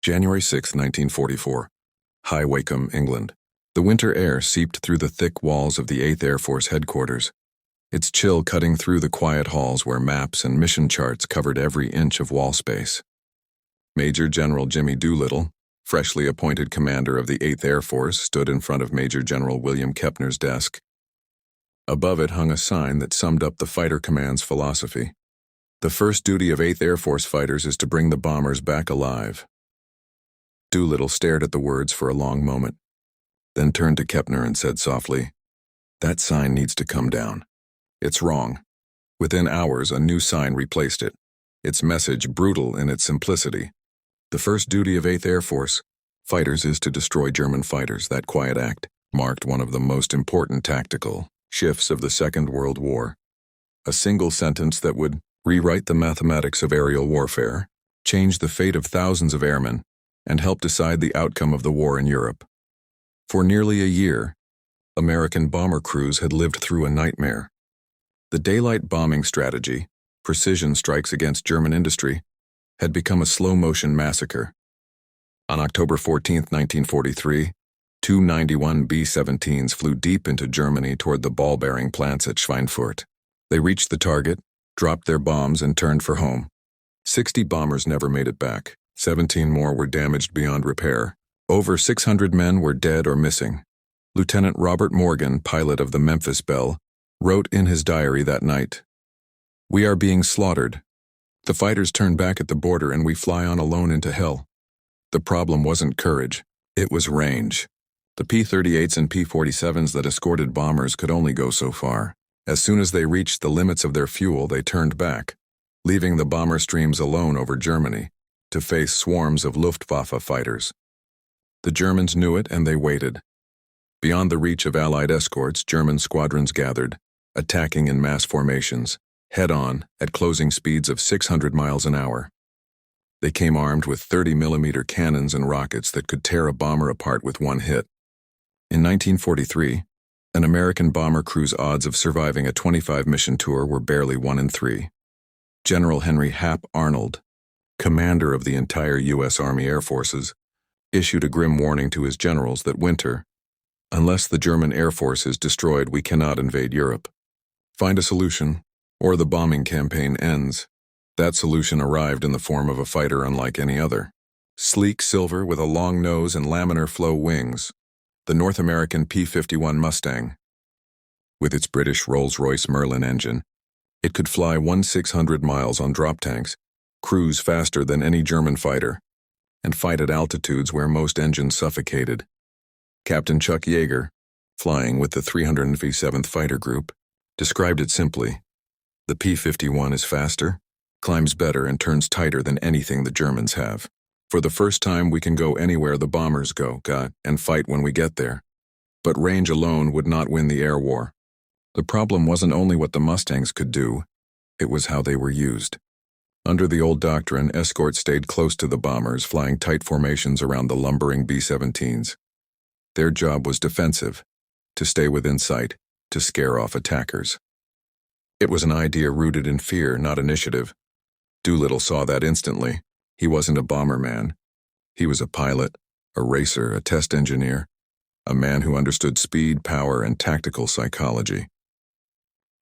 January 6, 1944. High Wycombe, England. The winter air seeped through the thick walls of the 8th Air Force headquarters, its chill cutting through the quiet halls where maps and mission charts covered every inch of wall space. Major General Jimmy Doolittle, freshly appointed commander of the 8th Air Force, stood in front of Major General William Kepner's desk. Above it hung a sign that summed up the fighter command's philosophy. The first duty of 8th Air Force fighters is to bring the bombers back alive. Doolittle stared at the words for a long moment, then turned to Kepner and said softly, "That sign needs to come down. It's wrong." Within hours, a new sign replaced it, its message brutal in its simplicity. The first duty of 8th Air Force fighters is to destroy German fighters. That quiet act marked one of the most important tactical shifts of the Second World War. A single sentence that would rewrite the mathematics of aerial warfare, change the fate of thousands of airmen, and help decide the outcome of the war in Europe. For nearly a year, American bomber crews had lived through a nightmare. The daylight bombing strategy, precision strikes against German industry, had become a slow-motion massacre. On October 14, 1943, two 91 B-17s flew deep into Germany toward the ball-bearing plants at Schweinfurt. They reached the target, dropped their bombs, and turned for home. 60 bombers never made it back. 17 more were damaged beyond repair. Over 600 men were dead or missing. Lieutenant Robert Morgan, pilot of the Memphis Belle, wrote in his diary that night, "We are being slaughtered. The fighters turn back at the border and we fly on alone into hell." The problem wasn't courage, it was range. The P-38s and P-47s that escorted bombers could only go so far. As soon as they reached the limits of their fuel, they turned back, leaving the bomber streams alone over Germany to face swarms of Luftwaffe fighters. The Germans knew it and they waited. Beyond the reach of Allied escorts, German squadrons gathered, attacking in mass formations, head-on, at closing speeds of 600 miles an hour. They came armed with 30-millimeter cannons and rockets that could tear a bomber apart with one hit. In 1943, an American bomber crew's odds of surviving a 25-mission tour were barely 1 in 3. General Henry Hap Arnold, commander of the entire U.S. Army Air Forces, issued a grim warning to his generals that winter, "Unless the German Air Force is destroyed, we cannot invade Europe. Find a solution, or the bombing campaign ends." That solution arrived in the form of a fighter unlike any other. Sleek silver with a long nose and laminar flow wings, the North American P-51 Mustang. With its British Rolls-Royce Merlin engine, it could fly 1,600 miles on drop tanks, cruise faster than any German fighter, and fight at altitudes where most engines suffocated. Captain Chuck Yeager, flying with the 357th Fighter Group, described it simply: "The P-51 is faster, climbs better, and turns tighter than anything the Germans have. For the first time we can go anywhere the bombers go, and fight when we get there. But range alone would not win the air war." The problem wasn't only what the Mustangs could do, it was how they were used. Under the old doctrine, escorts stayed close to the bombers, flying tight formations around the lumbering B-17s. Their job was defensive, to stay within sight, to scare off attackers. It was an idea rooted in fear, not initiative. Doolittle saw that instantly. He wasn't a bomberman. He was a pilot, a racer, a test engineer, a man who understood speed, power, and tactical psychology.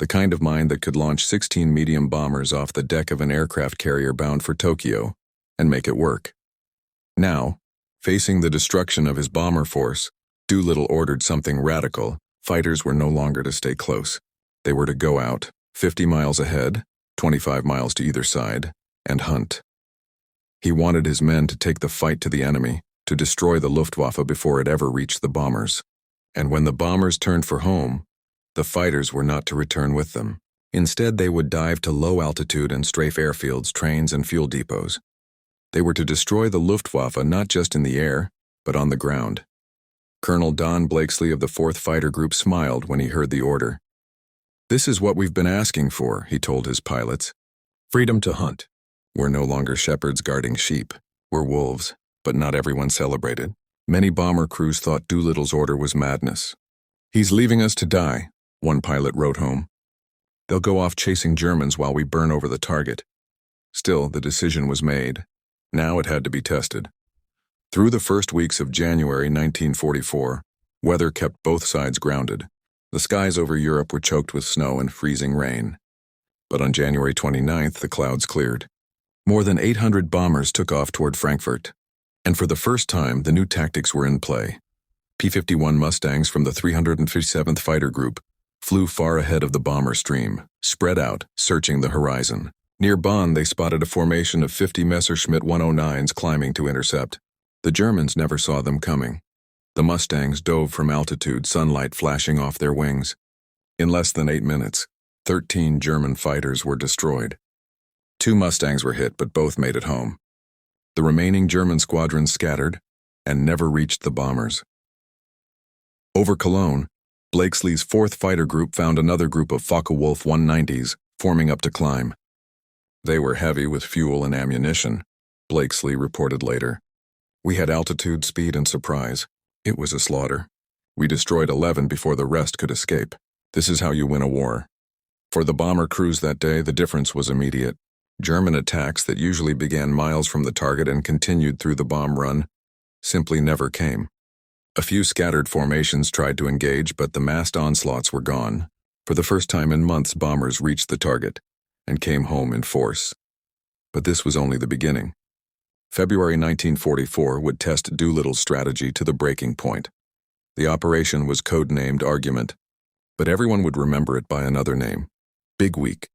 The kind of mind that could launch 16 medium bombers off the deck of an aircraft carrier bound for Tokyo and make it work. Now, facing the destruction of his bomber force, Doolittle ordered something radical. Fighters were no longer to stay close. They were to go out, 50 miles ahead, 25 miles to either side, and hunt. He wanted his men to take the fight to the enemy, to destroy the Luftwaffe before it ever reached the bombers. And when the bombers turned for home, the fighters were not to return with them. Instead, they would dive to low altitude and strafe airfields, trains, and fuel depots. They were to destroy the Luftwaffe not just in the air, but on the ground. Colonel Don Blakesley of the 4th Fighter Group smiled when he heard the order. "This is what we've been asking for," he told his pilots. "Freedom to hunt. We're no longer shepherds guarding sheep. We're wolves," but not everyone celebrated. Many bomber crews thought Doolittle's order was madness. "He's leaving us to die," one pilot wrote home. "They'll go off chasing Germans while we burn over the target." Still, the decision was made. Now it had to be tested. Through the first weeks of January 1944, weather kept both sides grounded. The skies over Europe were choked with snow and freezing rain. But on January 29th, the clouds cleared. More than 800 bombers took off toward Frankfurt. And for the first time, the new tactics were in play. P-51 Mustangs from the 357th Fighter Group flew far ahead of the bomber stream, spread out, searching the horizon. Near Bonn, they spotted a formation of 50 Messerschmitt 109s climbing to intercept. The Germans never saw them coming. The Mustangs dove from altitude, sunlight flashing off their wings. In less than 8 minutes, 13 German fighters were destroyed. 2 Mustangs were hit, but both made it home. The remaining German squadrons scattered and never reached the bombers. Over Cologne, Blakesley's 4th Fighter Group found another group of Focke-Wulf 190s forming up to climb. They were heavy with fuel and ammunition, Blakesley reported later. We had altitude, speed, and surprise. It was a slaughter. We destroyed 11 before the rest could escape. This is how you win a war. For the bomber crews that day, the difference was immediate. German attacks that usually began miles from the target and continued through the bomb run simply never came. A few scattered formations tried to engage, but the massed onslaughts were gone. For the first time in months, bombers reached the target and came home in force. But this was only the beginning. February 1944 would test Doolittle's strategy to the breaking point. The operation was codenamed Argument, but everyone would remember it by another name, Big Week.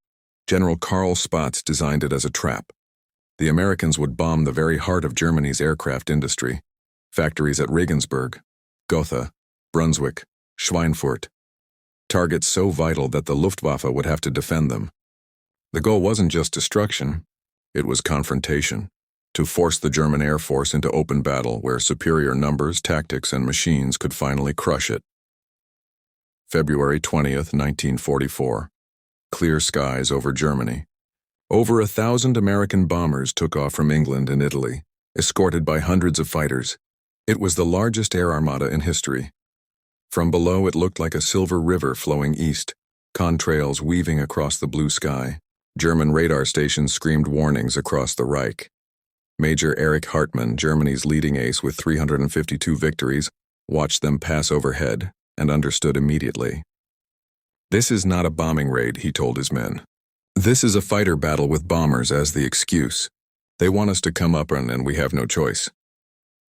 General Karl Spaatz designed it as a trap. The Americans would bomb the very heart of Germany's aircraft industry, factories at Regensburg, Gotha, Brunswick, Schweinfurt, targets so vital that the Luftwaffe would have to defend them. The goal wasn't just destruction, it was confrontation, to force the German Air Force into open battle where superior numbers, tactics, and machines could finally crush it. February 20th, 1944. Clear skies over Germany. Over 1,000 American bombers took off from England and Italy, escorted by hundreds of fighters. It was the largest air armada in history. From below, it looked like a silver river flowing east, contrails weaving across the blue sky. German radar stations screamed warnings across the Reich. Major Erich Hartmann, Germany's leading ace with 352 victories, watched them pass overhead and understood immediately. This is not a bombing raid, he told his men. This is a fighter battle with bombers as the excuse. They want us to come up and we have no choice.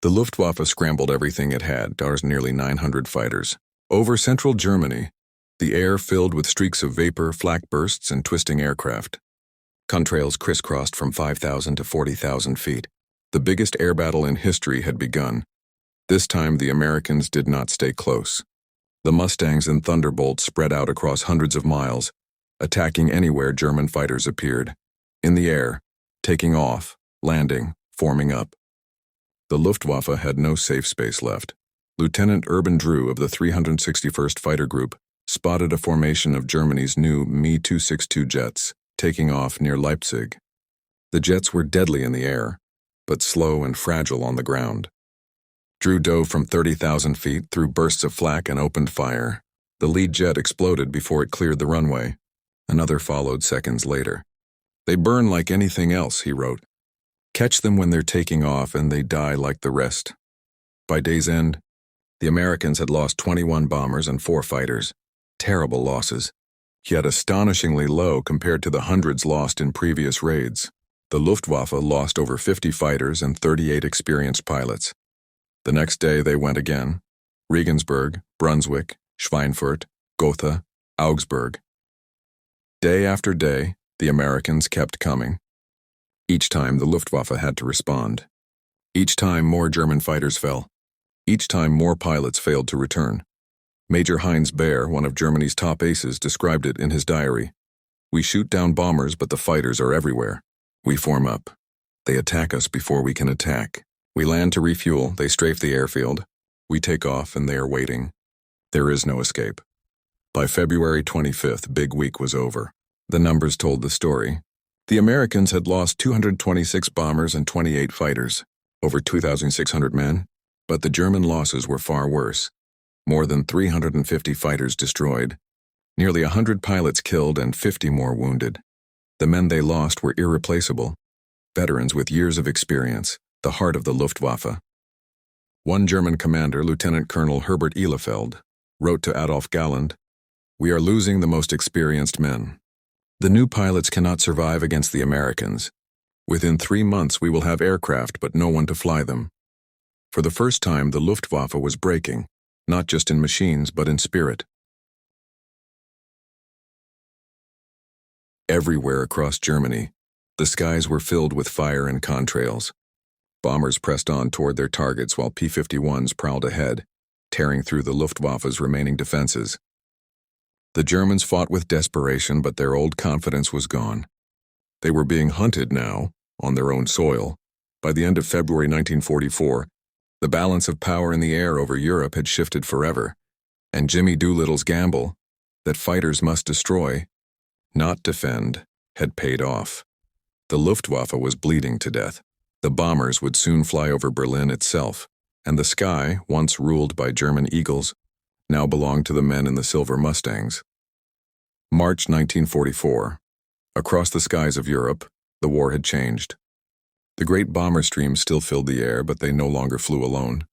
The Luftwaffe scrambled everything it had, ours nearly 900 fighters. Over central Germany, the air filled with streaks of vapor, flak bursts, and twisting aircraft. Contrails crisscrossed from 5,000 to 40,000 feet. The biggest air battle in history had begun. This time the Americans did not stay close. The Mustangs and Thunderbolts spread out across hundreds of miles, attacking anywhere German fighters appeared. In the air, taking off, landing, forming up. The Luftwaffe had no safe space left. Lieutenant Urban Drew of the 361st Fighter Group spotted a formation of Germany's new Me-262 jets, taking off near Leipzig. The jets were deadly in the air, but slow and fragile on the ground. Drew dove from 30,000 feet through bursts of flak and opened fire. The lead jet exploded before it cleared the runway. Another followed seconds later. They burn like anything else, he wrote. Catch them when they're taking off and they die like the rest. By day's end, the Americans had lost 21 bombers and 4 fighters. Terrible losses, yet astonishingly low compared to the hundreds lost in previous raids. The Luftwaffe lost over 50 fighters and 38 experienced pilots. The next day they went again. Regensburg, Brunswick, Schweinfurt, Gotha, Augsburg. Day after day, the Americans kept coming. Each time the Luftwaffe had to respond. Each time more German fighters fell. Each time more pilots failed to return. Major Heinz Baer, one of Germany's top aces, described it in his diary. We shoot down bombers, but the fighters are everywhere. We form up. They attack us before we can attack. We land to refuel, they strafe the airfield. We take off and they are waiting. There is no escape. By February 25th, Big Week was over. The numbers told the story. The Americans had lost 226 bombers and 28 fighters, over 2,600 men, but the German losses were far worse. More than 350 fighters destroyed, nearly 100 pilots killed and 50 more wounded. The men they lost were irreplaceable, veterans with years of experience, the heart of the Luftwaffe. One German commander, Lieutenant Colonel Herbert Ehlefeld, wrote to Adolf Galland, "We are losing the most experienced men. The new pilots cannot survive against the Americans. Within 3 months we will have aircraft but no one to fly them." For the first time, the Luftwaffe was breaking, not just in machines but in spirit. Everywhere across Germany, the skies were filled with fire and contrails. Bombers pressed on toward their targets while P-51s prowled ahead, tearing through the Luftwaffe's remaining defenses. The Germans fought with desperation, but their old confidence was gone. They were being hunted now, on their own soil. By the end of February 1944, the balance of power in the air over Europe had shifted forever, and Jimmy Doolittle's gamble, that fighters must destroy, not defend, had paid off. The Luftwaffe was bleeding to death. The bombers would soon fly over Berlin itself, and the sky, once ruled by German eagles, now belonged to the men in the silver Mustangs. March 1944. Across the skies of Europe, the war had changed. The great bomber streams still filled the air, but they no longer flew alone.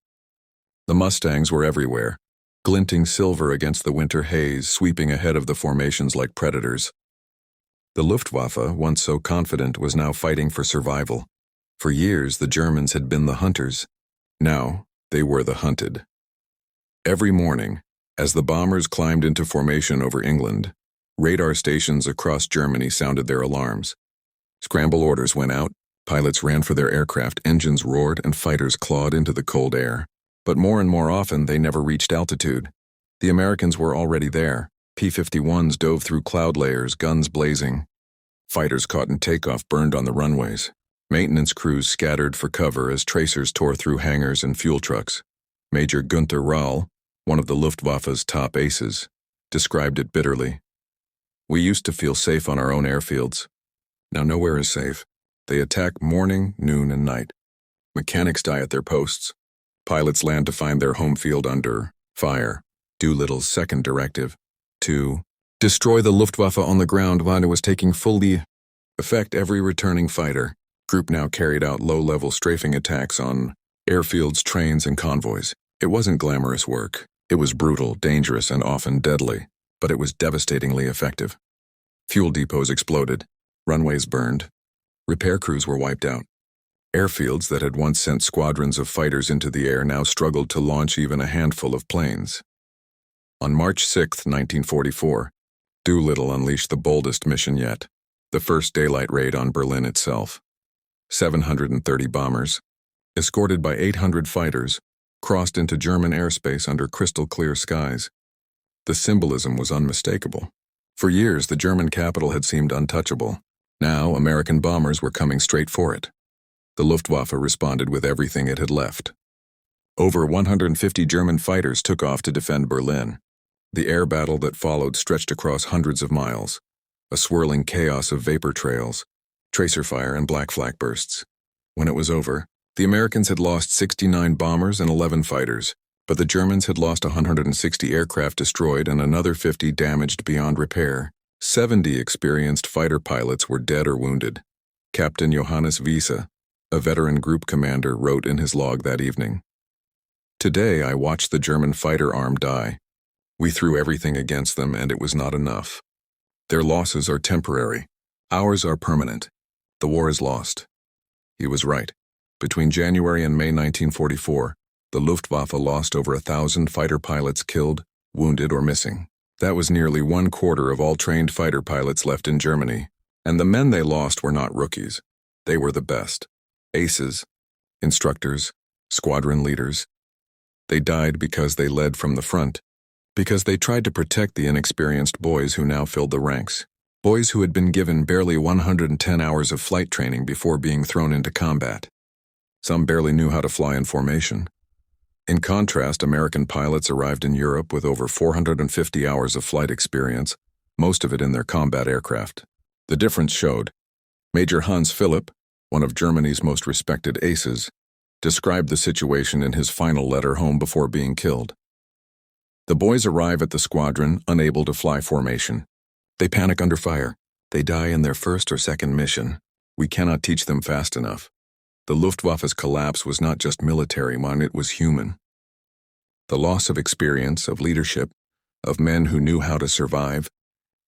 The Mustangs were everywhere, glinting silver against the winter haze, sweeping ahead of the formations like predators. The Luftwaffe, once so confident, was now fighting for survival. For years, the Germans had been the hunters. Now, they were the hunted. Every morning, as the bombers climbed into formation over England, radar stations across Germany sounded their alarms. Scramble orders went out, pilots ran for their aircraft, engines roared, and fighters clawed into the cold air. But more and more often, they never reached altitude. The Americans were already there. P-51s dove through cloud layers, guns blazing. Fighters caught in takeoff burned on the runways. Maintenance crews scattered for cover as tracers tore through hangars and fuel trucks. Major Gunther Rahl, one of the Luftwaffe's top aces, described it bitterly. "We used to feel safe on our own airfields. Now nowhere is safe. They attack morning, noon, and night. Mechanics die at their posts. Pilots land to find their home field under fire." Doolittle's second directive, to destroy the Luftwaffe on the ground while it was taking fully effect, every returning fighter group now carried out low-level strafing attacks on airfields, trains, and convoys. It wasn't glamorous work. It was brutal, dangerous, and often deadly, but it was devastatingly effective. Fuel depots exploded. Runways burned. Repair crews were wiped out. Airfields that had once sent squadrons of fighters into the air now struggled to launch even a handful of planes. On March 6, 1944, Doolittle unleashed the boldest mission yet, the first daylight raid on Berlin itself. 730 bombers, escorted by 800 fighters, crossed into German airspace under crystal-clear skies. The symbolism was unmistakable. For years, the German capital had seemed untouchable. Now, American bombers were coming straight for it. The Luftwaffe responded with everything it had left. Over 150 German fighters took off to defend Berlin. The air battle that followed stretched across hundreds of miles, a swirling chaos of vapor trails, tracer fire, and black flak bursts. When it was over, the Americans had lost 69 bombers and 11 fighters, but the Germans had lost 160 aircraft destroyed and another 50 damaged beyond repair. 70 experienced fighter pilots were dead or wounded. Captain Johannes Wiese, a veteran group commander, wrote in his log that evening, "Today I watched the German fighter arm die. We threw everything against them and it was not enough. Their losses are temporary. Ours are permanent. The war is lost." He was right. Between January and May 1944, the Luftwaffe lost over 1,000 fighter pilots killed, wounded, or missing. That was nearly 1/4 of all trained fighter pilots left in Germany. And the men they lost were not rookies. They were the best. Aces, instructors, squadron leaders. They died because they led from the front, because they tried to protect the inexperienced boys who now filled the ranks. Boys who had been given barely 110 hours of flight training before being thrown into combat. Some barely knew how to fly in formation. In contrast, American pilots arrived in Europe with over 450 hours of flight experience, most of it in their combat aircraft. The difference showed. Major Hans Philipp, one of Germany's most respected aces, described the situation in his final letter home before being killed. "The boys arrive at the squadron unable to fly formation. They panic under fire. They die in their first or second mission. We cannot teach them fast enough. The Luftwaffe's collapse was not just military one, it was human. The loss of experience, of leadership, of men who knew how to survive,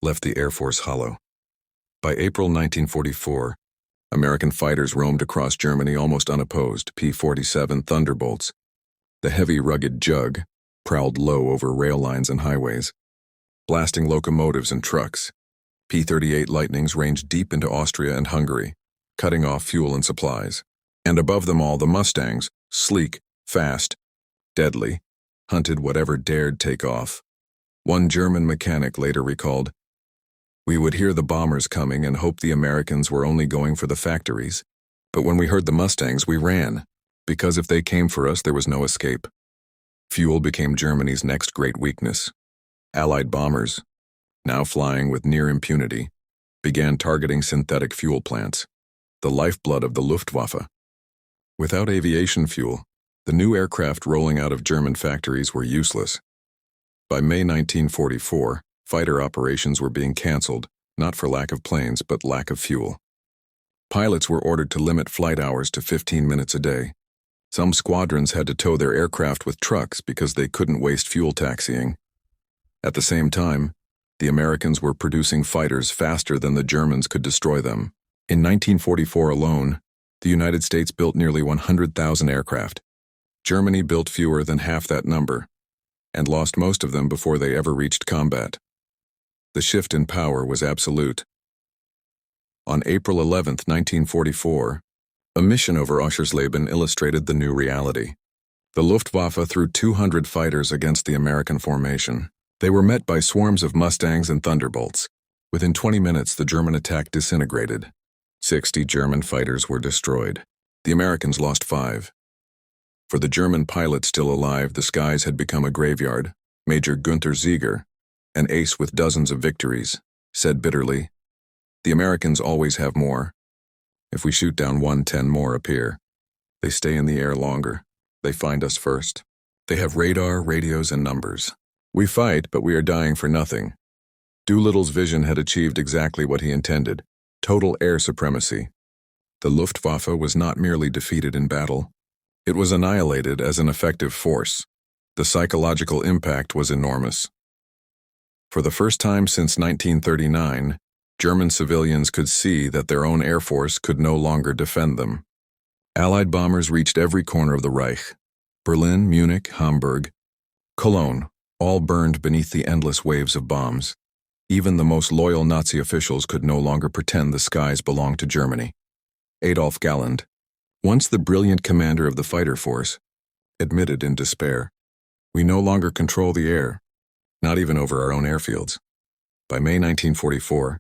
left the Air Force hollow. By April 1944, American fighters roamed across Germany almost unopposed, P-47 Thunderbolts. The heavy, rugged Jug prowled low over rail lines and highways, blasting locomotives and trucks. P-38 Lightnings ranged deep into Austria and Hungary, cutting off fuel and supplies. And above them all, the Mustangs, sleek, fast, deadly, hunted whatever dared take off. One German mechanic later recalled, "We would hear the bombers coming and hope the Americans were only going for the factories. But when we heard the Mustangs, we ran, because if they came for us, there was no escape." Fuel became Germany's next great weakness. Allied bombers, now flying with near impunity, began targeting synthetic fuel plants, the lifeblood of the Luftwaffe. Without aviation fuel, the new aircraft rolling out of German factories were useless. By May 1944, fighter operations were being cancelled, not for lack of planes, but lack of fuel. Pilots were ordered to limit flight hours to 15 minutes a day. Some squadrons had to tow their aircraft with trucks because they couldn't waste fuel taxiing. At the same time, the Americans were producing fighters faster than the Germans could destroy them. In 1944 alone, the United States built nearly 100,000 aircraft. Germany built fewer than half that number, and lost most of them before they ever reached combat. The shift in power was absolute. On April 11, 1944, a mission over Oschersleben illustrated the new reality. The Luftwaffe threw 200 fighters against the American formation. They were met by swarms of Mustangs and Thunderbolts. Within 20 minutes, the German attack disintegrated. 60 German fighters were destroyed. The Americans lost 5. For the German pilot still alive, the skies had become a graveyard. Major Günther Sieger, an ace with dozens of victories, said bitterly, "The Americans always have more. If we shoot down 1, 10 more appear. They stay in the air longer. They find us first. They have radar, radios, and numbers. We fight, but we are dying for nothing." Doolittle's vision had achieved exactly what he intended: total air supremacy. The Luftwaffe was not merely defeated in battle. It was annihilated as an effective force. The psychological impact was enormous. For the first time since 1939, German civilians could see that their own air force could no longer defend them. Allied bombers reached every corner of the Reich. Berlin, Munich, Hamburg, Cologne, all burned beneath the endless waves of bombs. Even the most loyal Nazi officials could no longer pretend the skies belonged to Germany. Adolf Galland, once the brilliant commander of the fighter force, admitted in despair, "We no longer control the air, not even over our own airfields." By May 1944,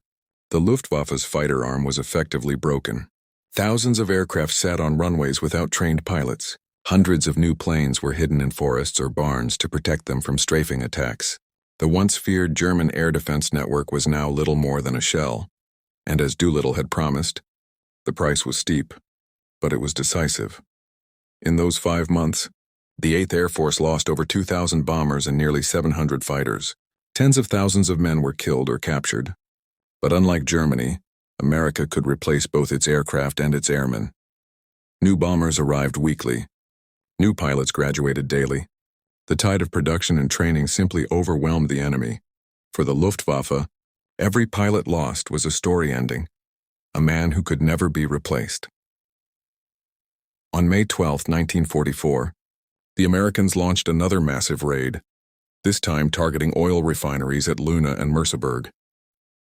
the Luftwaffe's fighter arm was effectively broken. Thousands of aircraft sat on runways without trained pilots. Hundreds of new planes were hidden in forests or barns to protect them from strafing attacks. The once feared German air defense network was now little more than a shell. And as Doolittle had promised, the price was steep, but it was decisive. In those 5 months, the 8th Air Force lost over 2,000 bombers and nearly 700 fighters. Tens of thousands of men were killed or captured. But unlike Germany, America could replace both its aircraft and its airmen. New bombers arrived weekly. New pilots graduated daily. The tide of production and training simply overwhelmed the enemy. For the Luftwaffe, every pilot lost was a story ending, a man who could never be replaced. On May 12, 1944, the Americans launched another massive raid, this time targeting oil refineries at Luna and Merseburg.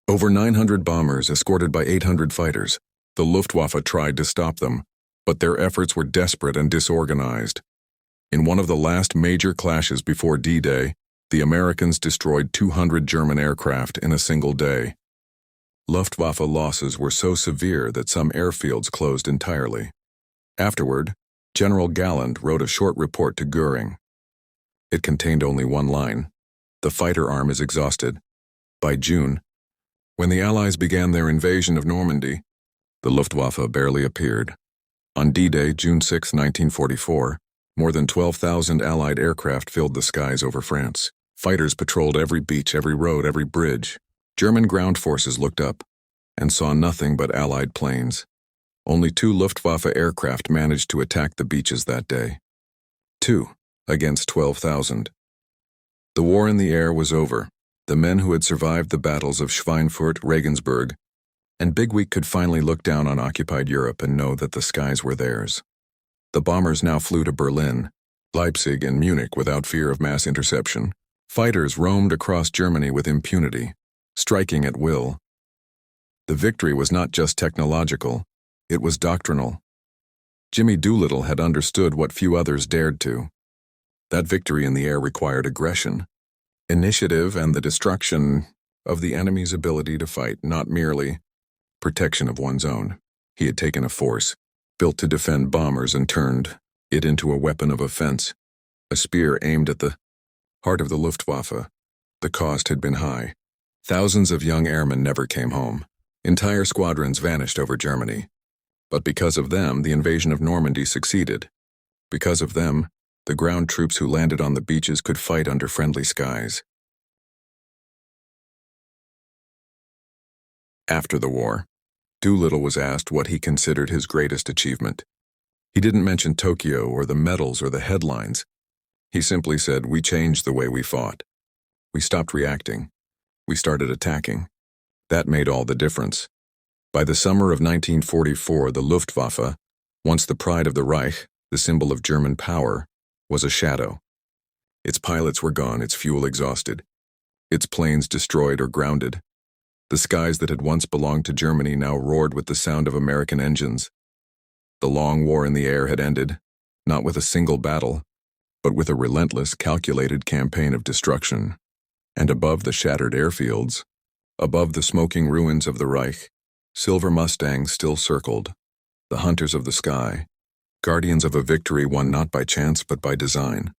Over 900 bombers escorted by 800 fighters, the Luftwaffe tried to stop them, but their efforts were desperate and disorganized. In one of the last major clashes before D-Day, the Americans destroyed 200 German aircraft in a single day. Luftwaffe losses were so severe that some airfields closed entirely. Afterward, General Galland wrote a short report to Göring. It contained only one line: "The fighter arm is exhausted." By June, when the Allies began their invasion of Normandy, the Luftwaffe barely appeared. On D-Day, June 6, 1944, more than 12,000 Allied aircraft filled the skies over France. Fighters patrolled every beach, every road, every bridge. German ground forces looked up and saw nothing but Allied planes. Only 2 Luftwaffe aircraft managed to attack the beaches that day. 2 against 12,000. The war in the air was over. The men who had survived the battles of Schweinfurt, Regensburg, and Big Week could finally look down on occupied Europe and know that the skies were theirs. The bombers now flew to Berlin, Leipzig, and Munich without fear of mass interception. Fighters roamed across Germany with impunity, striking at will. The victory was not just technological, it was doctrinal. Jimmy Doolittle had understood what few others dared to. That victory in the air required aggression, initiative, and the destruction of the enemy's ability to fight, not merely protection of one's own. He had taken a force, built to defend bombers, and turned it into a weapon of offense, a spear aimed at the heart of the Luftwaffe. The cost had been high. Thousands of young airmen never came home. Entire squadrons vanished over Germany. But because of them, the invasion of Normandy succeeded. Because of them, the ground troops who landed on the beaches could fight under friendly skies. After the war, Doolittle was asked what he considered his greatest achievement. He didn't mention Tokyo or the medals or the headlines. He simply said, "We changed the way we fought. We stopped reacting. We started attacking." That made all the difference. By the summer of 1944, the Luftwaffe, once the pride of the Reich, the symbol of German power, was a shadow. Its pilots were gone, its fuel exhausted, its planes destroyed or grounded. The skies that had once belonged to Germany now roared with the sound of American engines. The long war in the air had ended, not with a single battle, but with a relentless, calculated campaign of destruction. And above the shattered airfields, above the smoking ruins of the Reich, silver Mustangs still circled, the hunters of the sky, guardians of a victory won not by chance but by design.